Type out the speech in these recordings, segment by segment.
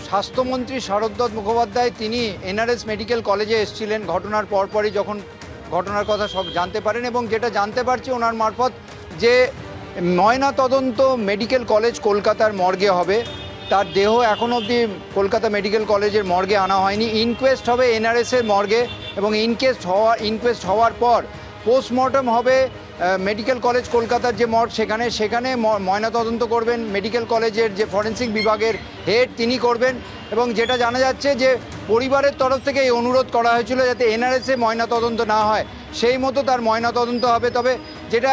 স্বাস্থ্যমন্ত্রী শারদত্ত মুখোপাধ্যায় তিনি NRS medical কলেজে এসেছিলেন ঘটনার পরপরই, যখন ঘটনার কথা সব জানতে পারেন, এবং যেটা জানতে পারছি ওনার মারফত যে ময়না তদন্ত মেডিকেল কলেজ কলকাতার মর্গে হবে। তার দেহ এখন অবধি কলকাতা মেডিকেল কলেজের মর্গে আনা হয়নি। ইনকোয়েস্ট হবে এনআরএসের মর্গে, এবং ইনকোয়েস্ট হওয়ার পর পোস্টমর্টম হবে মেডিকেল কলেজ কলকাতার যে মর্গ সেখানে ময়নাতদন্ত করবেন মেডিকেল কলেজের যে ফরেন্সিক বিভাগের হেড তিনি করবেন। এবং যেটা জানা যাচ্ছে যে পরিবারের তরফ থেকে এই অনুরোধ করা হয়েছিল যাতে এনআরএসে ময়নাতদন্ত না হয়, সেই মতো তার ময়নাতদন্ত হবে। তবে যেটা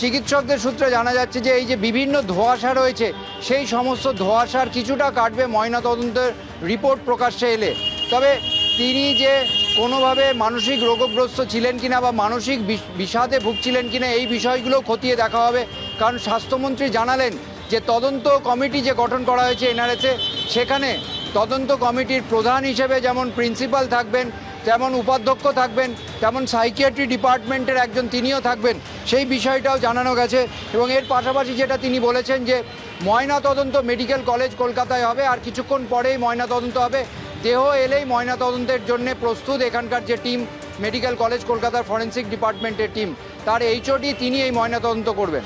চিকিৎসকদের সূত্রে জানা যাচ্ছে যে এই যে বিভিন্ন ধোঁয়াশা রয়েছে সেই সমস্ত ধোঁয়াশার কিছুটা কাটবে ময়নাতদন্তের রিপোর্ট প্রকাশ্যে এলে। তবে তিনি যে কোনোভাবে মানসিক রোগগ্রস্ত ছিলেন কিনা বা মানসিক বিষাদে ভুগছিলেন কিনা এই বিষয়গুলো খতিয়ে দেখা হবে। কারণ স্বাস্থ্যমন্ত্রী জানালেন যে তদন্ত কমিটি যে গঠন করা হয়েছে এনআরএসে, সেখানে তদন্ত কমিটির প্রধান হিসেবে যেমন প্রিন্সিপাল থাকবেন, যেমন উপাধ্যক্ষ থাকবেন, তেমন সাইকিয়াট্রি ডিপার্টমেন্টের একজন তিনিও থাকবেন, সেই বিষয়টাও জানানো গেছে। এবং এর পাশাপাশি যেটা তিনি বলেছেন যে ময়নাতদন্ত মেডিকেল কলেজ কলকাতায় হবে, আর কিছুক্ষণ পরেই ময়নাতদন্ত হবে। দেহ এলেই ময়নাতদন্তের জন্য প্রস্তুত এখানকার যে টিম মেডিকেল কলেজ কলকাতার ফরেন্সিক ডিপার্টমেন্টের টিম, তার এইচওডি তিনি এই ময়নাতদন্ত করবেন।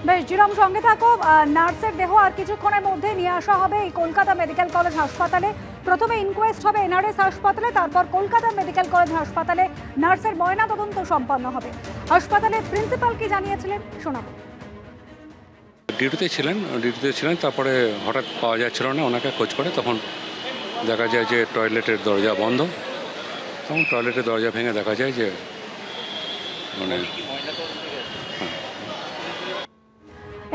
বেশ, জিরম সঙ্গে থাকো। নার্সের দেহ আর কিছুক্ষণের মধ্যে নিয়ে আসা হবে এই কলকাতা মেডিকেল কলেজ হাসপাতালে। প্রথমে ইনকোয়েস্ট হবে এনআরএস হাসপাতালে, তারপর কলকাতা মেডিকেল কলেজ হাসপাতালে নার্সের ময়নাতদন্ত সম্পন্ন হবে। হাসপাতালের প্রিন্সিপাল কি জানিয়েছিলেন শোনাবো। ডিউটিতে ছিলেন, তারপরে হঠাৎ পাওয়া যাচ্ছিল না ওনাকে, খোঁজ করে তখন দেখা যায় যে টয়লেটের দরজা বন্ধ। তখন টয়লেটের দরজা ভেঙে দেখা যায় যে মানে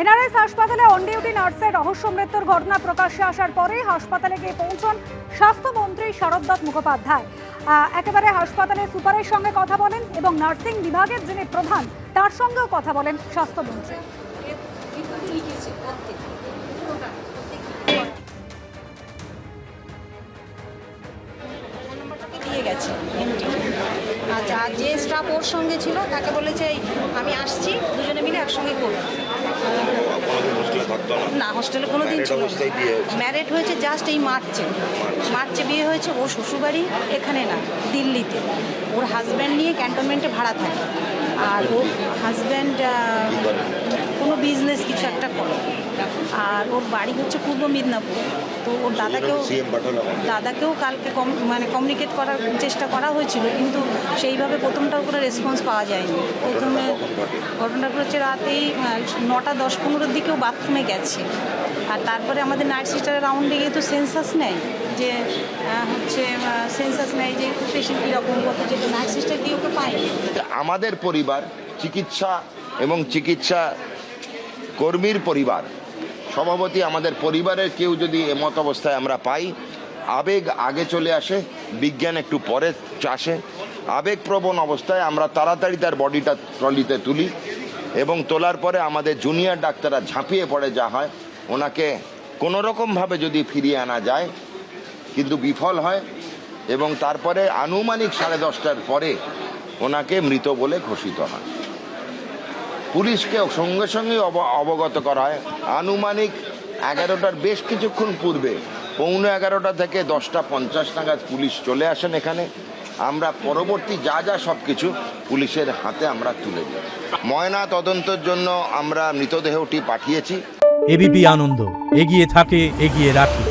এনআরএস হাসপাতালে অন ডিউটি নার্সের রহস্য মৃত্যুর ঘটনা প্রকাশ্যে আসার পরে হাসপাতালে গিয়ে পৌঁছন স্বাস্থ্যমন্ত্রী শারদত্ত মুখোপাধ্যায়। একেবারে হাসপাতালের সুপারের সঙ্গে কথা বলেন এবং নার্সিং বিভাগের যিনি প্রধান তার সঙ্গেও কথা বলেন স্বাস্থ্যমন্ত্রী। দিয়ে গেছে আচ্ছা, আর যে স্টাফ ওর সঙ্গে ছিল তাকে বলেছে আমি আসছি, দুজনে মিলে একসঙ্গে করবো। না, হোস্টেলে কোনো দিন ছিল ম্যারেড হয়েছে জাস্ট এই মার্চে বিয়ে হয়েছে। ওর শ্বশুরবাড়ি এখানে না, দিল্লিতে। ওর হাজব্যান্ড নিয়ে ক্যান্টনমেন্টে ভাড়া থাকে, আর ওর হাজব্যান্ড কোনো বিজনেস কিছু একটা করে, আর ওর বাড়ি হচ্ছে পূর্ব মেদিনীপুর। তো ওর দাদাকেও কালকে কমিউনিকেট করার চেষ্টা করা হয়েছিল, কিন্তু সেইভাবে প্রথমটাও করে রেসপন্স পাওয়া যায়নি। প্রথমে ঘটনাটা হচ্ছে রাতেই 9:10-15 দিকেও বাথরুমে গেছে, আর তারপরে আমাদের নাইট সিস্টারের রাউন্ডে গিয়ে তো সেন্সাস নেয় যে পেশেন্ট কীরকম করতে, যেটা নাইট সিস্টার দিয়ে ওকে পায়নি। আমাদের পরিবার চিকিৎসা এবং চিকিৎসা কর্মীর পরিবার সভাপতি, আমাদের পরিবারের কেউ যদি এমত অবস্থায় আমরা পাই, আবেগ আগে চলে আসে, বিজ্ঞান একটু পরে আসে। আবেগপ্রবণ অবস্থায় আমরা তাড়াতাড়ি তার বডিটা ট্রলিতে তুলি, এবং তোলার পরে আমাদের জুনিয়র ডাক্তাররা ঝাঁপিয়ে পড়ে, যা হয় ওনাকে কোনোরকমভাবে যদি ফিরিয়ে আনা যায়, কিন্তু বিফল হয়, এবং তারপরে আনুমানিক 10:30টার পরে ওনাকে মৃত বলে ঘোষিত হয়। পুলিশকে সঙ্গে সঙ্গে অবগত করা হয়। আনুমানিক 11টার বেশ কিছুক্ষণ পূর্বে 11:15 থেকে 10:50 নাগাদ পুলিশ চলে আসেন এখানে। আমরা পরবর্তী যা সব কিছু পুলিশের হাতে আমরা তুলে দিই। ময়না তদন্তের জন্য আমরা মৃতদেহটি পাঠিয়েছি। এবিপি আনন্দ এগিয়ে থাকে, এগিয়ে রাখে।